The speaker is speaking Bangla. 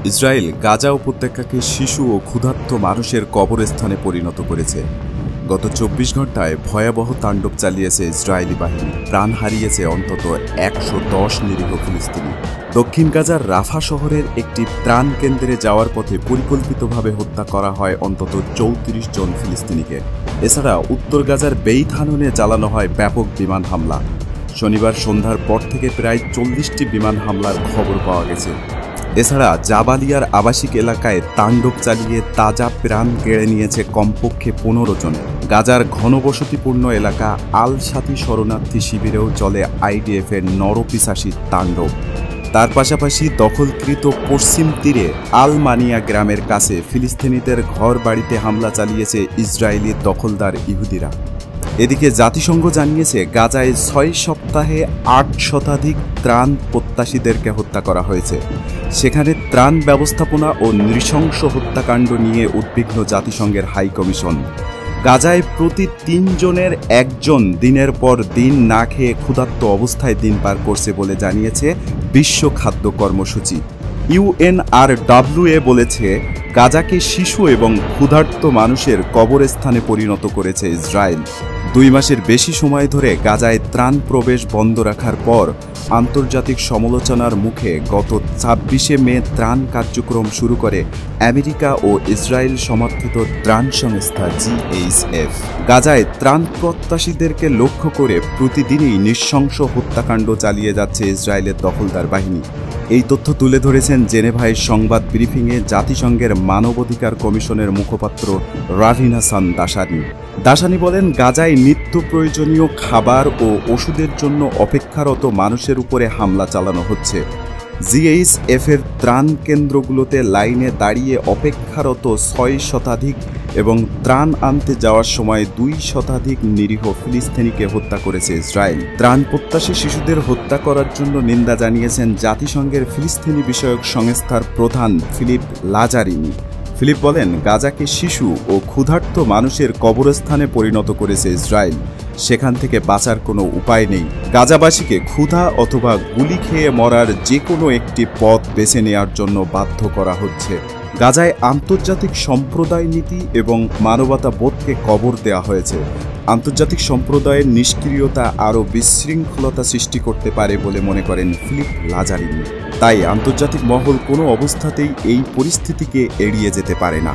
ইসরায়েল গাজা উপত্যকাকে শিশু ও ক্ষুধার্ত মানুষের কবরস্থানে পরিণত করেছে। গত ২৪ ঘণ্টায় ভয়াবহ তাণ্ডব চালিয়েছে ইসরায়েলি বাহিনী। প্রাণ হারিয়েছে অন্তত ১১০ নিরীহ ফিলিস্তিনি। দক্ষিণ গাজার রাফা শহরের একটি ত্রাণ কেন্দ্রে যাওয়ার পথে পরিকল্পিতভাবে হত্যা করা হয় অন্তত ৩৪ জন ফিলিস্তিনিকে। এছাড়া উত্তর গাজার বেইত হানুনে চালানো হয় ব্যাপক বিমান হামলা। শনিবার সন্ধ্যার পর থেকে প্রায় ৪০টি বিমান হামলার খবর পাওয়া গেছে। এছাড়া জাবালিয়ার আবাসিক এলাকায় তাণ্ডব চালিয়ে তাজা প্রাণ কেড়ে নিয়েছে কমপক্ষে ১৫ জন। গাজার ঘনবসতিপূর্ণ এলাকা আল শাতি শরণার্থী শিবিরেও চলে আইডিএফের নরপিশাচী তাণ্ডব। তার পাশাপাশি দখলকৃত পশ্চিম তীরে আল মানিয়া গ্রামের কাছে ফিলিস্তিনিদের ঘর বাড়িতে হামলা চালিয়েছে ইসরায়েলি দখলদার ইহুদিরা। এদিকে জাতিসংঘ জানিয়েছে গাজায় ৬ সপ্তাহে ৮ শতাধিক ত্রাণ প্রত্যাশীদেরকে হত্যা করা হয়েছে। সেখানে ত্রাণ ব্যবস্থাপনা ও নৃশংস হত্যাকাণ্ড নিয়ে উদ্বিগ্ন জাতিসংঘের হাই কমিশন। গাজায় প্রতি ৩ জনের ১ জন দিনের পর দিন না খেয়ে ক্ষুধার্ত অবস্থায় দিন পার করছে বলে জানিয়েছে বিশ্ব খাদ্য কর্মসূচি। UNRWA বলেছে গাজাকে শিশু এবং ক্ষুধার্ত মানুষের কবরস্থানে পরিণত করেছে ইসরায়েল। ২ মাসের বেশি সময় ধরে গাজায় ত্রাণ প্রবেশ বন্ধ রাখার পর আন্তর্জাতিক সমালোচনার মুখে গত ২৬শে মে ত্রাণ কার্যক্রম শুরু করে আমেরিকা ও ইসরায়েল সমর্থিত ত্রাণ সংস্থা GHF। গাজায় ত্রাণ প্রত্যাশীদেরকে লক্ষ্য করে প্রতিদিনই নৃশংস হত্যাকাণ্ড চালিয়ে যাচ্ছে ইসরায়েলের দখলদার বাহিনী। এই তথ্য তুলে ধরেছেন জেনেভায় সংবাদ ব্রিফিংয়ে জাতিসংঘের মানবাধিকার কমিশনের মুখপাত্র রাভিনা সান দাসানি বলেন, গাজায় নিত্য প্রয়োজনীয় খাবার ও ওষুধের জন্য অপেক্ষারত মানুষের উপরে হামলা চালানো হচ্ছে। GHF-এর ত্রাণ কেন্দ্রগুলোতে লাইনে দাঁড়িয়ে অপেক্ষারত ৬ শতাধিক এবং ত্রাণ আনতে যাওয়ার সময় ২ শতাধিক নিরীহ ফিলিস্তিনিকে হত্যা করেছে ইসরায়েল। ত্রাণ প্রত্যাশী শিশুদের হত্যা করার জন্য নিন্দা জানিয়েছেন জাতিসংঘের ফিলিস্তিনি বিষয়ক সংস্থার প্রধান ফিলিপ লাজারিনি। ফিলিপ বলেন, গাজাকে শিশু ও ক্ষুধার্ত মানুষের কবরস্থানে পরিণত করেছে ইসরায়েল। সেখান থেকে বাঁচার কোনো উপায় নেই। গাজাবাসীকে ক্ষুধা অথবা গুলি খেয়ে মরার যে কোনো একটি পথ বেছে নেওয়ার জন্য বাধ্য করা হচ্ছে। গাজায় আন্তর্জাতিক সম্প্রদায় নীতি এবং মানবতা বোধকে কবর দেওয়া হয়েছে। আন্তর্জাতিক সম্প্রদায়ের নিষ্ক্রিয়তা আরও বিশৃঙ্খলতা সৃষ্টি করতে পারে বলে মনে করেন ফিলিপ লাজারিনি। তাই আন্তর্জাতিক মহল কোনো অবস্থাতেই এই পরিস্থিতিকে এড়িয়ে যেতে পারে না।